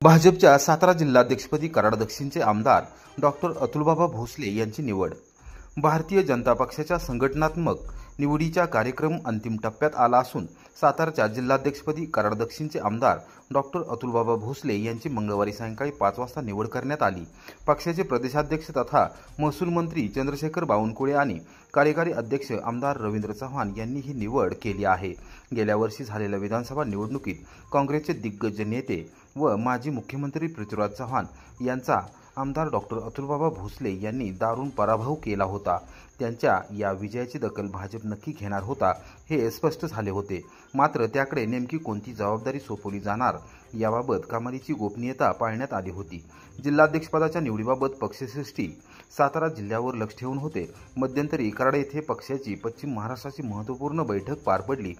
भाजपच्या सातारा जिल्हाध्यक्षपदी कराड दक्षिणचे आमदार डॉक्टर अतुलबाबा भोसले यांची निवड। भारतीय जनता पक्षाच्या संघटनात्मक निवडीचा कार्यक्रम अंतिम टप्प्यात आला असून साताराच्या जिल्हाध्यक्षपदी कराड दक्षिणचे आमदार डॉक्टर अतुलबाबा भोसले यांची मंगळवारी सायंकाळी 5 वाजता निवड करण्यात आली। पक्षाचे प्रदेशाध्यक्ष तथा महसूल मंत्री चंद्रशेखर बावनकुळे आणि कार्यकारी अध्यक्ष आमदार रवींद्र चव्हाण यांनी ही निवड केली आहे। गेल्या वर्षी झालेल्या विधानसभा निवडणुकीत काँग्रेसचे दिग्गज नेते व माजी मुख्यमंत्री पृथ्वीराज चव्हाण यांचा आमदार डॉक्टर अतुलबाबा भोसले यांनी दारुण पराभव केला होता। त्यांच्या या विजयाची दखल भाजप नक्की घेणार होता हे स्पष्ट झाले होते। मात्र त्याकडे नेमकी कोणती जबाबदारी सोपवली जाणार याबाबत कमालीची गोपनीयता पाळण्यात आली होती। जिल्हाध्यक्षपदाच्या निवडीबाबत पक्षश्रेष्ठी सातारा जिल्ह्यावर लक्ष ठेवून होते। मध्यंतरी कराड येथे पक्षाची पश्चिम महाराष्ट्राची महत्त्वपूर्ण बैठक पार पडली।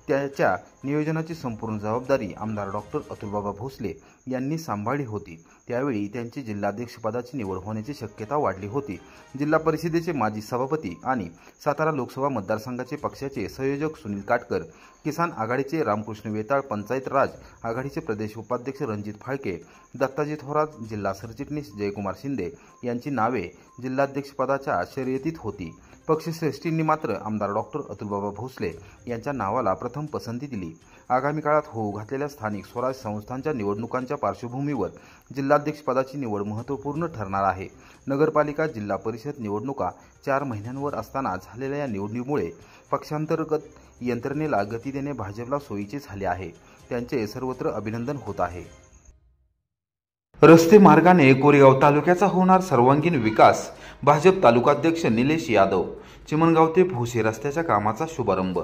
त्याच्या नियोजनाची संपूर्ण जबाबदारी आमदार डॉक्टर अतुलबाबा भोसले यांनी सांभाळली होती। त्यावेळी त्यांची जिल्हाध्यक्षपदाची निवड होण्याची शक्यता वाढली होती। जिल्हा परिषदेचे माजी सभापती आणि सातारा लोकसभा मतदारसंघाचे पक्षाचे संयोजक सुनील काटकर, किसान आघाडीचे रामकृष्ण वेताळ, पंचायत राज आघाडीचे प्रदेश उपाध्यक्ष रणजित फाळके, दत्ताजी थोरात, जिल्हा सरचिटणीस जयकुमार शिंदे यांची नावे जिल्हाध्यक्षपदाच्या शर्यतीत होती। पक्षश्रेष्ठींनी मात्र आमदार डॉक्टर अतुलबाबा भोसले यांच्या नावाला प्रथम पसंती दिली। आगामी काळात होऊ घातलेल्या स्थानिक स्वराज्य संस्थांच्या निवडणुकांच्या पार्श्वभूमीवर जिल्हाध्यक्षपदाची निवड महत्त्वपूर्ण ठरणार आहे। नगरपालिका जिल्हा परिषद निवडणुका 4 महिन्यांवर असताना झालेल्या या निवडणुकीमुळे पक्षांतर्गत यंत्रणेला गती देणे भाजपला सोयीचे झाले आहे। त्यांचे सर्वत्र अभिनंदन होत आहे। रस्ते मार्गाने कोरेगाव तालुक्याचा होणार सर्वांगीण विकास, भाजप तालुकाध्यक्ष निलेश यादव। चिमणगाव ते भोसे रस्त्याच्या कामाचा शुभारंभ।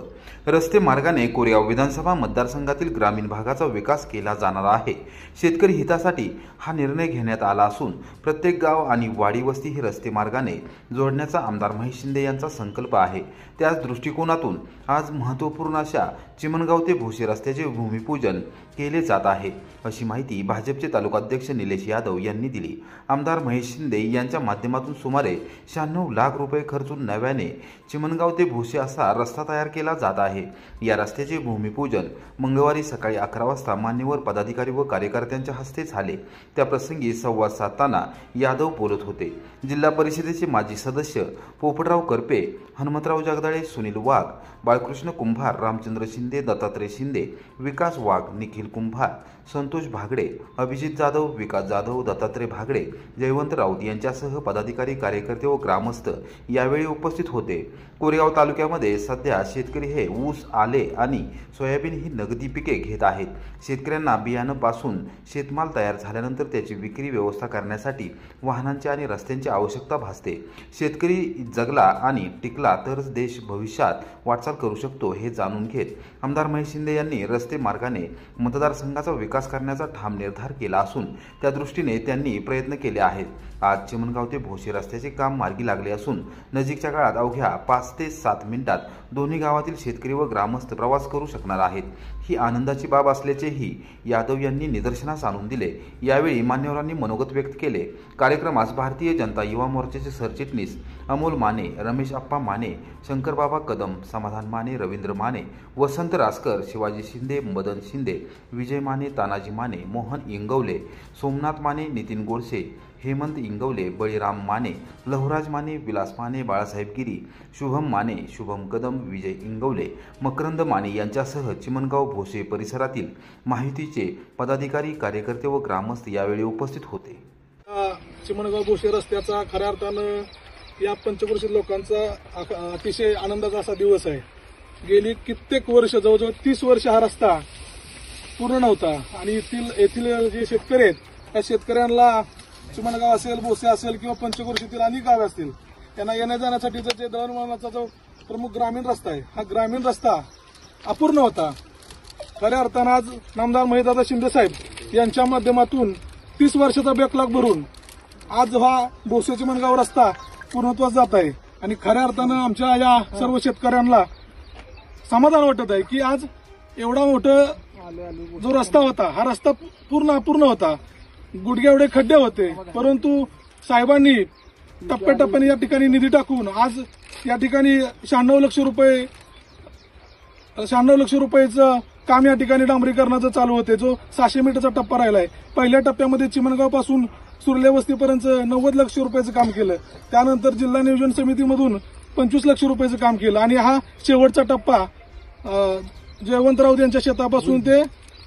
रस्ते मार्गाने कोरेगाव विधानसभा मतदारसंघातील ग्रामीण भागाचा विकास केला जाणार आहे। शेतकरी हितासाठी हा निर्णय घेण्यात आला असून प्रत्येक गाव आणि वाडी वस्ती ही रस्ते मार्गाने जोडण्याचा आमदार महेश शिंदे यांचा संकल्प आहे। त्याच दृष्टिकोनातून आज महत्त्वपूर्ण अशा चिमणगाव ते भोसे रस्त्याचे भूमिपूजन केले जात आहे, अशी माहिती भाजपचे तालुकाध्यक्ष निलेश यादव यांनी दिली। आमदार महेश शिंदे यांच्या माध्यमातून सुमारे 96 लाख रुपये खर्चून नव्याने चिमणगाव ते भोसे असा रस्ता तयार केला जात आहे। या रस्त्याचे भूमिपूजन मंगळवारी सकाळी 11 वाजता मान्यवर पदाधिकारी व कार्यकर्त्यांच्या हस्ते झाले। त्याप्रसंगी संवाद साधताना यादव बोलत होते। जिल्हा परिषदेचे माजी सदस्य पोपटराव करपे, हनुमंतराव जगदाळे, सुनील वाघ, बाळकृष्ण कुंभार, रामचंद्र शिंदे, दत्तात्रय शिंदे, विकास वाघ, निखिल कुंभार, संतोष भागडे, अभिजित जाधव, विकास जाधव, दत्तात्रय भागडे, जयवंत राऊत यांच्यासह पदाधिकारी, कार्यकर्ते व ग्रामस्थ यावेळी उपस्थित होते। कोरेगाव तालुक्यामध्ये सध्या शेतकरी हे ऊस, आले आणि सोयाबीन ही नगदी पिके घेत आहेत। शेतकऱ्यांना बियाणापासून शेतमाल तयार झाल्यानंतर त्याची विक्री व्यवस्था करण्यासाठी वाहनांची आणि रस्त्यांची आवश्यकता भासते। शेतकरी जगला आणि टिकला तरच देश भविष्यात वाटचाल करू शकतो हे जाणून घेत आमदार महेश शिंदे यांनी रस्ते मार्गाने मतदारसंघाचा विकास करण्याचा ठाम निर्धार केला असून त्या दृष्टीने त्यांनी प्रयत्न केले आहेत। आज चिमणगाव ते भोसे रस्त्याचे काम मार्गी लागले असून नजीकच्या काळात अवघ्या 5 ते 7 मिनिटात दोन्ही गावातील शेतकरी व ग्रामस्थ प्रवास करू शकणार आहेत। ही आनंदाची बाब असल्याचेही यादव यांनी निदर्शनास आणून दिले। यावेळी मान्यवरांनी मनोगत व्यक्त केले। कार्यक्रमास भारतीय जनता युवा मोर्चाचे सरचिटणीस अमोल माने, रमेश अप्पा माने, शंकरबाबा कदम, समाधान माने, रवींद्र माने, वसंत रासकर, शिवाजी शिंदे, मदन शिंदे, विजय माने, तानाजी माने, मोहन इंगवले, सोमनाथ माने, नितीन गोडसे, हेमंत इंगवले, बळीराम माने, लहुराज माने, विलास माने, बाळासाहेब गिरी, शुभम माने, शुभम कदम, विजय इंगवले, मकरंद माने यांच्यासह चिमणगाव भोसे परिसरातील माहितीचे पदाधिकारी, कार्यकर्ते व ग्रामस्थ यावेळी उपस्थित होते। चिमणगाव भोसे रस्त्याचा खऱ्या अर्थानं या पंचक्रोशीत लोकांचा अतिशय आनंदाचा असा दिवस आहे। गेली कित्येक वर्ष, जवळजवळ 30 वर्ष हा रस्ता पूर्ण नव्हता आणि येथील जे शेतकरी आहेत त्या शेतकऱ्यांना चिमणगाव असेल, भोसे असेल किंवा पंचक्रोशीतील अनेक गावे असतील त्यांना येण्या जाण्यासाठीचा जे दळणवळणाचा जो प्रमुख ग्रामीण रस्ता आहे हा ग्रामीण रस्ता अपूर्ण होता। खऱ्या अर्थानं आज नामदार महेशदादा शिंदे साहेब यांच्या माध्यमातून 30 वर्षाचा बॅकलॉग भरून आज हा भोसे चिमणगाव रस्ता पूर्णत्वास जात आहे आणि खऱ्या अर्थानं आमच्या या सर्व शेतकऱ्यांना समाधान वाटत आहे की आज एवढा मोठा जो रस्ता होता हा रस्ता पूर्ण अपूर्ण होता। गुडघे एवढे खड्डे होते, परंतु साहेबांनी टप्प्याटप्प्याने या ठिकाणी निधी टाकून आज या ठिकाणी 96 लक्ष रुपयेचं काम या ठिकाणी डांबरीकरणाचं चालू होते, जो 600 मीटरचा टप्पा राहिलाय. पहिल्या टप्प्यामध्ये चिमणगाव पासून सुर्ले वस्तीपर्यंत 90 लक्ष रुपयाचं काम केलं. त्यानंतर जिल्हा नियोजन समितीमधून 25 लक्ष रुपयाचं काम केलं आणि हा शेवटचा टप्पा जयवंतराव यांच्या शेतापासून ते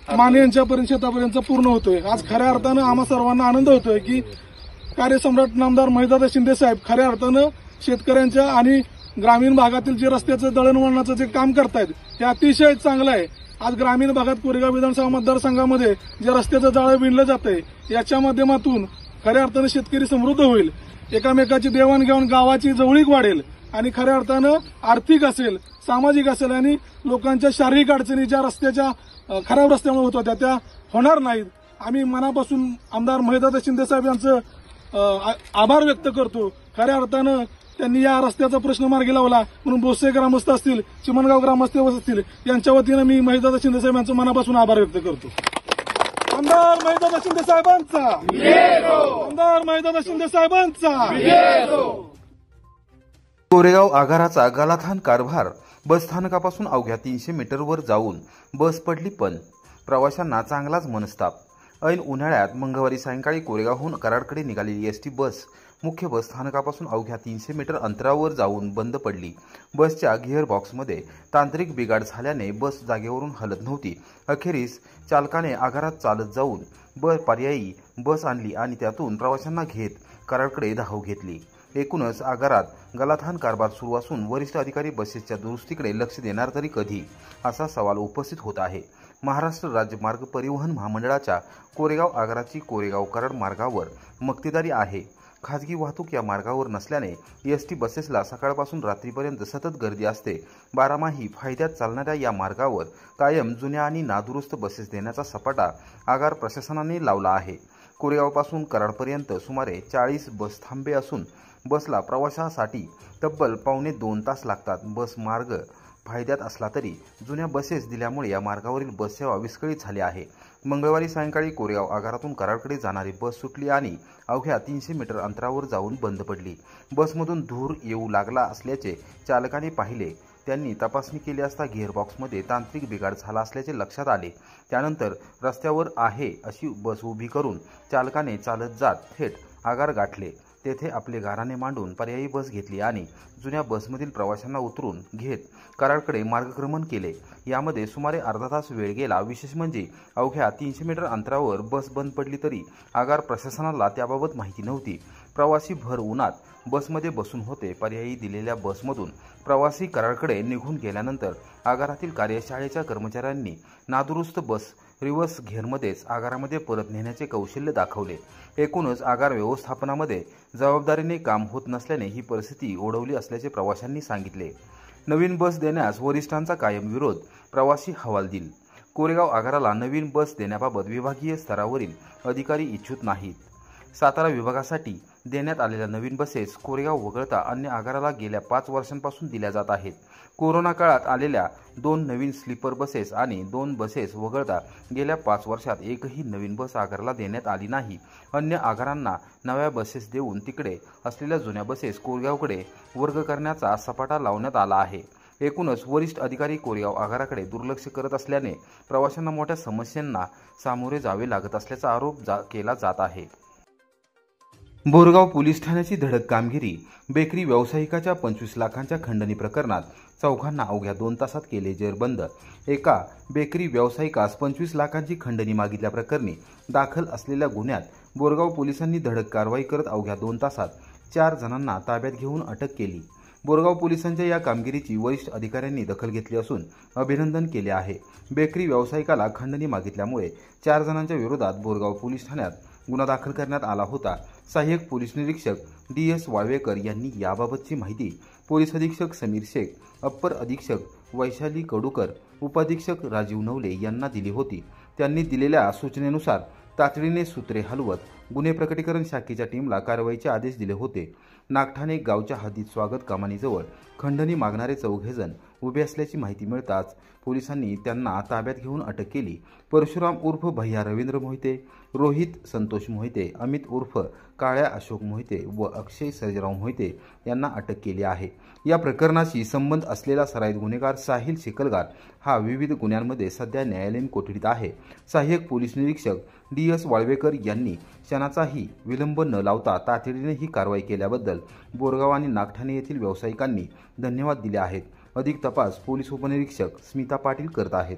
माने यांच्यापर्यंत शेतापर्यंत पूर्ण होतोय. आज खऱ्या अर्थानं आम्हा सर्वांना आनंद होतोय की कार्यसम्राट नामदार महेशदादा शिंदे साहेब खऱ्या अर्थानं शेतकऱ्यांच्या आणि ग्रामीण भागातील जे रस्त्याचं दळणवळणाचं जे काम करतायत ते अतिशय चांगलं आहे. आज ग्रामीण भागात कोरेगाव विधानसभा मतदारसंघामध्ये जे रस्त्याचं जाळं विणलं जातंय याच्या माध्यमातून खऱ्या अर्थानं शेतकरी समृद्ध होईल, एकामेकाची देवाणघेवाण गावाची जवळीक वाढेल आणि खऱ्या अर्थानं आर्थिक असेल, सामाजिक असेल आणि लोकांच्या शारीरिक अडचणी ज्या रस्त्याच्या खराब रस्त्यामुळे होत होत्या त्या होणार नाहीत. आम्ही मनापासून आमदार महेशदादा शिंदे साहेब यांचं आभार व्यक्त करतो. खऱ्या अर्थानं त्यांनी या रस्त्याचा प्रश्न मार्गी लावला म्हणून बोसे ग्रामस्थ असतील, चिमणगाव ग्रामस्थ असतील यांच्या वतीनं मी महेशदादा शिंदे साहेब यांचं मनापासून आभार व्यक्त करतो. आमदार महेशदादा शिंदे साहेबांचा, आमदार महेशदादा शिंदे साहेबांचा. कोरेगाव आगाराचा गलाथान कारभार. बस स्थानकापासून अवघ्या 300 मीटरवर जाऊन बस पडली, पण प्रवाशांना चांगलाच मनस्ताप. ऐन उन्हाळ्यात मंगळवारी सायंकाळी कोरेगावहून कराडकडे निघालेली एसटी बस मुख्य बस स्थानकापासून अवघ्या 300 मीटर अंतरावर जाऊन बंद पडली. बसच्या गिअरबॉक्समध्ये तांत्रिक बिघाड झाल्याने बस जागेवरून हलत नव्हती. अखेरीस चालकाने आगारात चालत जाऊन पर्यायी बस आणली आणि त्यातून प्रवाशांना घेत कराडकडे धाव घेतली. एकूणच आगारात गलाथान कारभार सुरू असून वरिष्ठ अधिकारी बसेसच्या दुरुस्तीकडे लक्ष देणार तरी कधी, असा सवाल उपस्थित होत आहे. महाराष्ट्र राज्य मार्ग परिवहन महामंडळाच्या कोरेगाव आगाराची कोरेगाव कराड मार्गावर मक्तेदारी आहे. खाजगी वाहतूक या मार्गावर नसल्याने एसटी बसेसला सकाळपासून रात्रीपर्यंत सतत गर्दी असते. बारामाही फायद्यात चालणाऱ्या या मार्गावर कायम जुन्या आणि नादुरुस्त बसेस देण्याचा सपाटा आगार प्रशासनाने लावला आहे. कोरेगावपासून कराडपर्यंत सुमारे 40 बस थांबे असून बसला प्रवासासाठी तब्बल 2.25 तास लागतात. बस मार्ग फायद्यात असला तरी जुन्या बसेस दिल्यामुळे या मार्गावरील बस सेवा विस्कळीत झाली आहे. मंगळवारी सायंकाळी कोरेगाव आगारातून कराडकडे जाणारी बस सुटली आणि अवघ्या 300 मीटर अंतरावर जाऊन बंद पडली. बसमधून धूर येऊ लागला असल्याचे चालकाने पाहिले. त्यांनी तपासणी केली असता गिअरबॉक्समध्ये तांत्रिक बिघाड झाला असल्याचे लक्षात आले. त्यानंतर रस्त्यावर आहे अशी बस उभी करून चालकाने चालत जात थेट आगार गाठले. तेथे आपले गाराणे मांडून पर्यायी बस घेतली आणि जुन्या बसमधील प्रवाशांना उतरून घेत कराडकडे मार्गक्रमण केले. यामध्ये सुमारे अर्धा तास वेळ गेला. विशेष म्हणजे अवघ्या 300 मीटर अंतरावर बस बंद पडली तरी आगार प्रशासनाला त्याबाबत माहिती नव्हती. प्रवासी भर उन्हात बसमध्ये बसून होते. पर्यायी दिलेल्या बसमधून प्रवासी कराडकडे निघून गेल्यानंतर आगारातील कार्यशाळेच्या कर्मचाऱ्यांनी नादुरुस्त बस रिव्हर्स घेरमध्येच आगारामध्ये परत नेण्याचे कौशल्य दाखवले. एकूणच आगार व्यवस्थापनामध्ये जबाबदारीने काम होत नसल्याने ही परिस्थिती ओढवली असल्याचे प्रवाशांनी सांगितले. नवीन बस देण्यास वरिष्ठांचा कायम विरोध, प्रवासी हवालदिल. कोरेगाव आगाराला नवीन बस देण्याबाबत विभागीय स्तरावरील अधिकारी इच्छुक नाहीत. सातारा विभागासाठी देण्यात आलेल्या नवीन बसेस कोरेगाव वगळता अन्य आगाराला गेल्या 5 वर्षांपासून दिल्या जात आहेत. कोरोना काळात आलेल्या 2 नवीन स्लीपर बसेस आणि 2 बसेस वगळता गेल्या 5 वर्षात एकही नवीन बस आगाराला देण्यात आली नाही. अन्य आगारांना नव्या बसेस देऊन तिकडे असलेल्या जुन्या बसेस कोरेगावकडे वर्ग करण्याचा सपाटा लावण्यात आला आहे. एकूणच वरिष्ठ अधिकारी कोरेगाव आगाराकडे दुर्लक्ष करत असल्याने प्रवाशांना मोठ्या समस्यांना सामोरे जावे लागत असल्याचा आरोप केला जात आहे. बोरगाव पोलीस ठाण्याची धडक कामगिरी. बेकरी व्यावसायिकाच्या 25 लाखांच्या खंडणी प्रकरणात चौघांना अवघ्या 2 तासात केले जेरबंद. एका बेकरी व्यावसायिकास 25 लाखांची खंडणी मागितल्याप्रकरणी दाखल असलेल्या गुन्ह्यात बोरगाव पोलिसांनी धडक कारवाई करत अवघ्या 2 तासात 4 जणांना ताब्यात घेऊन अटक केली. बोरगाव पोलिसांच्या या कामगिरीची वरिष्ठ अधिकाऱ्यांनी दखल घेतली असून अभिनंदन केले आहे. बेकरी व्यावसायिकाला खंडणी मागितल्यामुळे 4 जणांच्या विरोधात बोरगाव पोलीस ठाण्यात गुन्हा दाखल करण्यात आला होता. सहाय्यक पोलीस निरीक्षक DS वाळवेकर यांनी याबाबतची माहिती पोलीस अधीक्षक समीर शेख, अप्पर अधीक्षक वैशाली कडूकर, उपाधीक्षक राजीव नवले यांना दिली होती. त्यांनी दिलेल्या सूचनेनुसार तातडीने सूत्रे हलवत गुन्हे प्रकटीकरण शाखेच्या टीमला कारवाईचे आदेश दिले होते। नागठाणे गावच्या हद्दीत स्वागत कमानीजवळ खंडणी मागणारे 4 जण उभे असल्याची माहिती मिळताच पोलिसांनी त्यांना ताब्यात घेऊन अटक केली। परशुराम उर्फ भैया रवींद्र मोहिते, रोहित संतोष मोहिते, अमित उर्फ काळ्या अशोक मोहिते व अक्षय सर्जराव मोहिते यांना अटक केली आहे। या प्रकरणाशी संबंध असलेला सराईत गुन्हेगार साहिल शिकलगार हा विविध गुन्ह्यांमध्ये सध्या न्यायालयीन कोठडीत आहे। सहाय्यक पोलीस निरीक्षक DS वाळवेकर यांनी क्षणाचाही विलंब न लावता तातडीने ही कारवाई केल्याबद्दल बोरगाव आणि नागठाणे येथील व्यावसायिकांनी धन्यवाद दिले आहेत। अधिक तपास पोलीस उपनिरीक्षक स्मिता पाटील करत आहेत।